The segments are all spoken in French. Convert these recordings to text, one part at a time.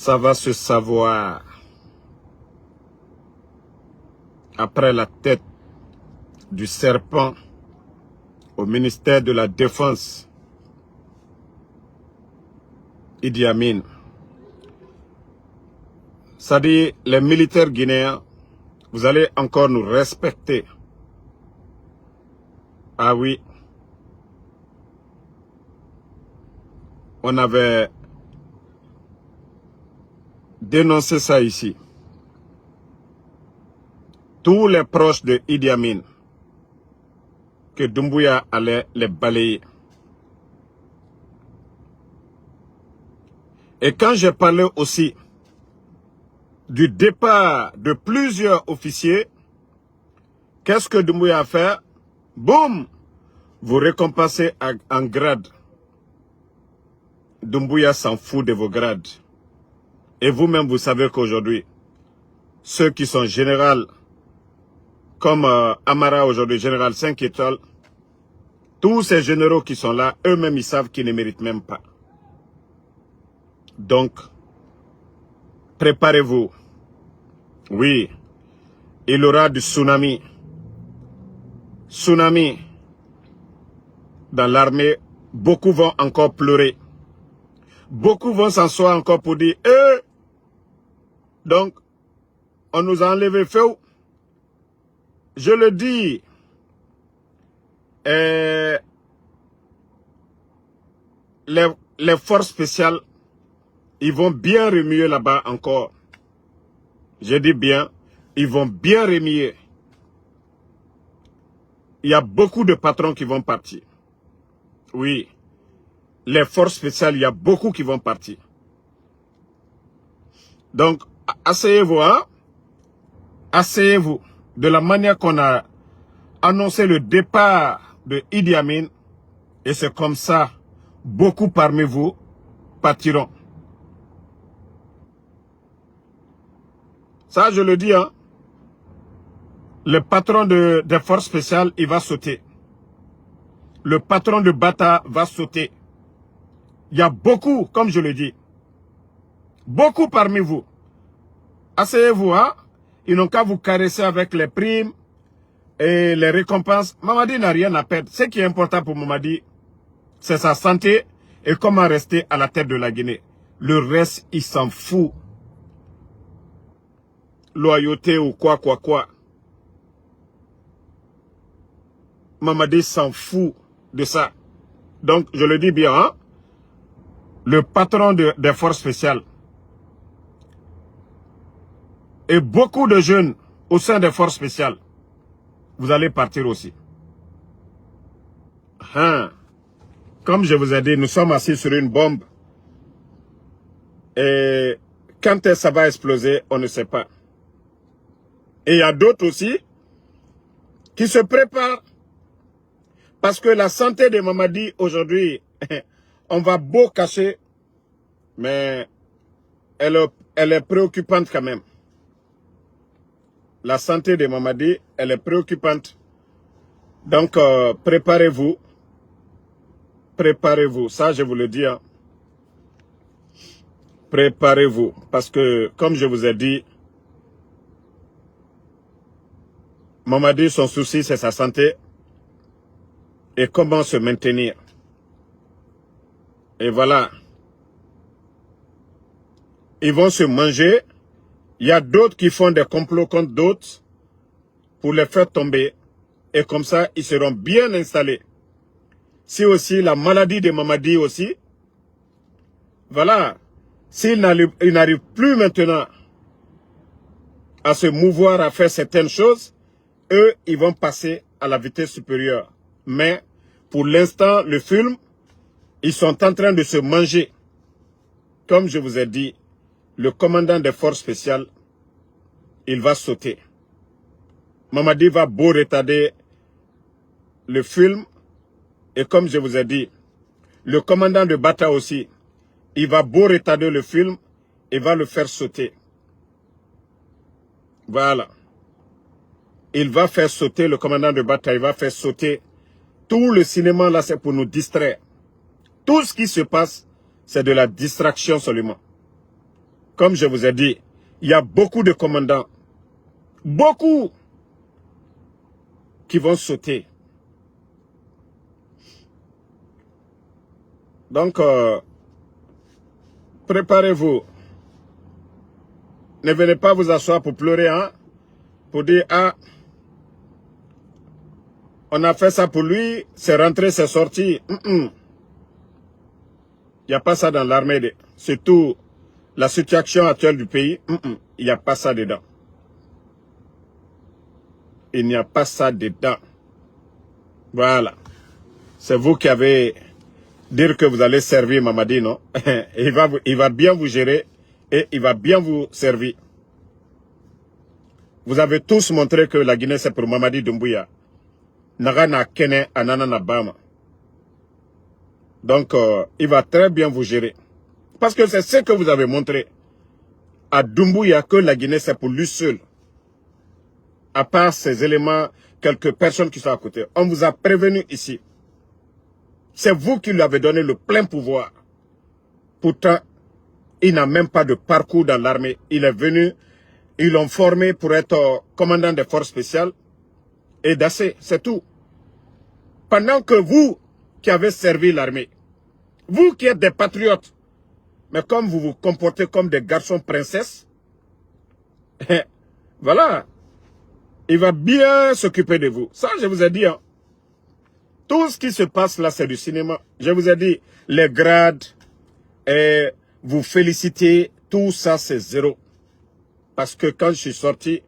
Ça va se savoir. Après la tête du serpent au ministère de la Défense, Idi Amin. Ça dit, les militaires guinéens, vous allez encore nous respecter. Ah oui. On avait dénoncé ça ici. Tous les proches de Idi Amin, que Doumbouya allait les balayer. Et quand j'ai parlé aussi du départ de plusieurs officiers, qu'est-ce que Doumbouya a fait? Boum! Vous récompensez en grade. Doumbouya s'en fout de vos grades. Et vous-même, vous savez qu'aujourd'hui, ceux qui sont général, comme Amara aujourd'hui, général 5 étoiles, tous ces généraux qui sont là, eux-mêmes, ils savent qu'ils ne méritent même pas. Donc, préparez-vous. Oui, il y aura du tsunami. Tsunami. Dans l'armée, beaucoup vont encore pleurer. Beaucoup vont s'asseoir encore pour dire, donc, on nous a enlevé feu. Je le dis, les forces spéciales, ils vont bien remuer là-bas encore. Je dis bien, ils vont bien remuer. Il y a beaucoup de patrons qui vont partir. Oui, les forces spéciales, il y a beaucoup qui vont partir. Donc, asseyez-vous, hein? Asseyez-vous. De la manière qu'on a annoncé le départ de Idi Amin, et c'est comme ça, beaucoup parmi vous partiront. Ça, je le dis, hein. Le patron des forces spéciales, il va sauter. Le patron de Bata va sauter. Il y a beaucoup, comme je le dis, beaucoup parmi vous. Asseyez-vous, hein. Ils n'ont qu'à vous caresser avec les primes et les récompenses. Mamadi n'a rien à perdre. Ce qui est important pour Mamadi, c'est sa santé et comment rester à la tête de la Guinée. Le reste, il s'en fout. Loyauté ou quoi. Mamadi s'en fout de ça. Donc, je le dis bien, hein? Le patron des forces spéciales et beaucoup de jeunes au sein des forces spéciales, vous allez partir aussi. Hein? Comme je vous ai dit, nous sommes assis sur une bombe. Et quand ça va exploser, on ne sait pas. Et il y a d'autres aussi qui se préparent. Parce que la santé de Mamadi aujourd'hui, on va beau cacher, mais elle est préoccupante quand même. La santé de Mamadi, elle est préoccupante. Donc, préparez-vous. Préparez-vous. Ça, je vous le dis. Hein. Préparez-vous. Parce que, comme je vous ai dit, Mamadi, son souci, c'est sa santé. Et comment se maintenir. Et voilà. Ils vont se manger. Il y a d'autres qui font des complots contre d'autres pour les faire tomber. Et comme ça, ils seront bien installés. Si aussi la maladie de Mamadi aussi, voilà. S'ils n'arrivent plus maintenant à se mouvoir, à faire certaines choses, eux, ils vont passer à la vitesse supérieure. Mais, pour l'instant, le film, ils sont en train de se manger. Comme je vous ai dit, le commandant des forces spéciales, il va sauter. Mamadi va beau retarder le film. Et comme je vous ai dit, le commandant de Bata aussi, il va beau retarder le film et va le faire sauter. Voilà. Il va faire sauter le commandant de Bata, il va faire sauter. Tout le cinéma là, c'est pour nous distraire. Tout ce qui se passe, c'est de la distraction seulement. comme je vous ai dit, il y a beaucoup de commandants, beaucoup, qui vont sauter. Donc, préparez-vous. Ne venez pas vous asseoir pour pleurer, hein, pour dire, ah, on a fait ça pour lui, c'est rentré, c'est sorti. Il n'y a pas ça dans l'armée. Surtout la situation actuelle du pays, il n'y a pas ça dedans. Il n'y a pas ça dedans. Voilà. C'est vous qui avez dire que vous allez servir Mamadi, non? il va bien vous gérer et il va bien vous servir. Vous avez tous montré que la Guinée, c'est pour Mamadi Doumbouya. Nagana Kene Anana Bama. Donc, il va très bien vous gérer. Parce que c'est ce que vous avez montré à Doumbouya, que la Guinée, c'est pour lui seul. À part ces éléments, quelques personnes qui sont à côté. On vous a prévenu ici. C'est vous qui lui avez donné le plein pouvoir. Pourtant, il n'a même pas de parcours dans l'armée. Il est venu, ils l'ont formé pour être commandant des forces spéciales et d'assez, c'est tout. Pendant que vous qui avez servi l'armée, vous qui êtes des patriotes, mais comme vous vous comportez comme des garçons princesses, voilà, il va bien s'occuper de vous. Ça, je vous ai dit, hein. Tout ce qui se passe là, c'est du cinéma. Je vous ai dit, les grades, et vous féliciter, tout ça, c'est zéro. Parce que quand je suis sorti,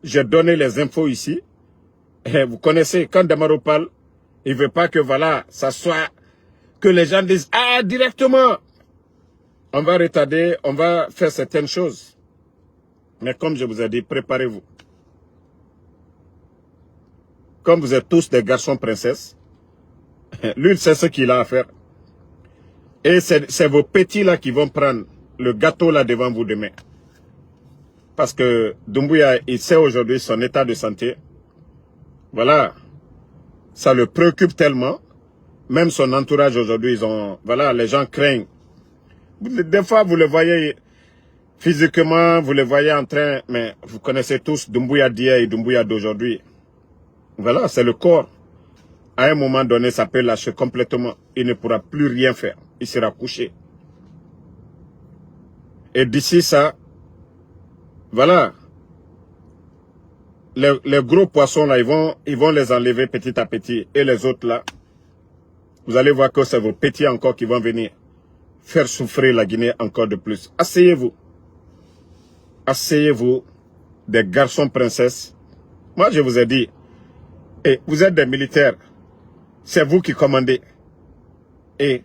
j'ai donné les infos ici. Et vous connaissez, quand Damaro parle, il ne veut pas que, voilà, ça soit, que les gens disent, ah, directement, on va retarder, on va faire certaines choses. Mais comme je vous ai dit, préparez-vous. Comme vous êtes tous des garçons princesses, lui, il sait ce qu'il a à faire. Et c'est vos petits là qui vont prendre le gâteau là devant vous demain. Parce que Doumbouya, il sait aujourd'hui son état de santé. Voilà. Ça le préoccupe tellement. Même son entourage aujourd'hui, ils ont... Voilà, les gens craignent. Des fois, vous le voyez physiquement, vous le voyez en train... Mais vous connaissez tous Doumbouya d'hier et Doumbouya d'aujourd'hui. Voilà, c'est le corps. À un moment donné, ça peut lâcher complètement. Il ne pourra plus rien faire. Il sera couché. Et d'ici ça, voilà, les gros poissons là, ils vont les enlever petit à petit. Et les autres là, vous allez voir que c'est vos petits encore qui vont venir faire souffrir la Guinée encore de plus. Asseyez-vous. Asseyez-vous, des garçons princesses. Moi, je vous ai dit, et vous êtes des militaires. C'est vous qui commandez. Et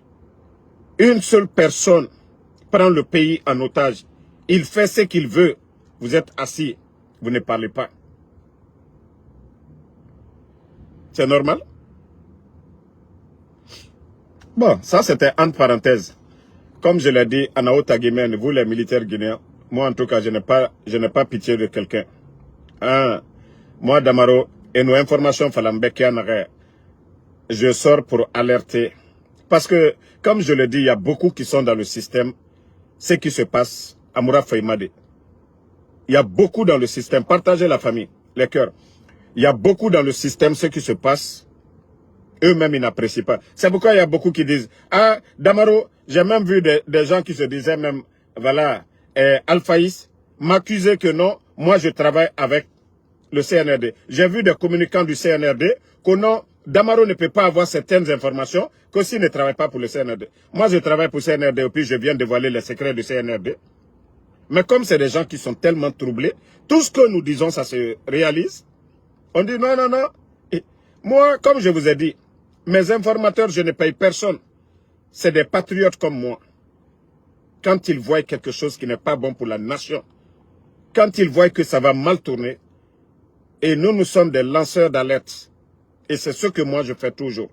une seule personne prend le pays en otage. Il fait ce qu'il veut. Vous êtes assis. Vous ne parlez pas. C'est normal? Bon, ça c'était entre parenthèses. Comme je l'ai dit, Anao Taguimène, vous les militaires guinéens, moi en tout cas, je n'ai pas pitié de quelqu'un. Hein? Moi, Damaro, et nos informations, je sors pour alerter. Parce que, comme je le dis, il y a beaucoup qui sont dans le système. Ce qui se passe à Moura Faïmade. Il y a beaucoup dans le système. Partagez la famille, les cœurs. Il y a beaucoup dans le système, ce qui se passe. Eux-mêmes, ils n'apprécient pas. C'est pourquoi il y a beaucoup qui disent, ah, Damaro, j'ai même vu des gens qui se disaient même, voilà, Alphaïs m'accusait que non, moi je travaille avec le CNRD. J'ai vu des communicants du CNRD que non, Damaro ne peut pas avoir certaines informations que s'il ne travaille pas pour le CNRD. Moi, je travaille pour le CNRD et puis je viens dévoiler les secrets du CNRD. Mais comme c'est des gens qui sont tellement troublés, tout ce que nous disons, ça se réalise. On dit non, non, non. Et moi, comme je vous ai dit, mes informateurs, je ne paye personne. C'est des patriotes comme moi. Quand ils voient quelque chose qui n'est pas bon pour la nation, quand ils voient que ça va mal tourner, et nous sommes des lanceurs d'alerte. Et c'est ce que moi je fais toujours.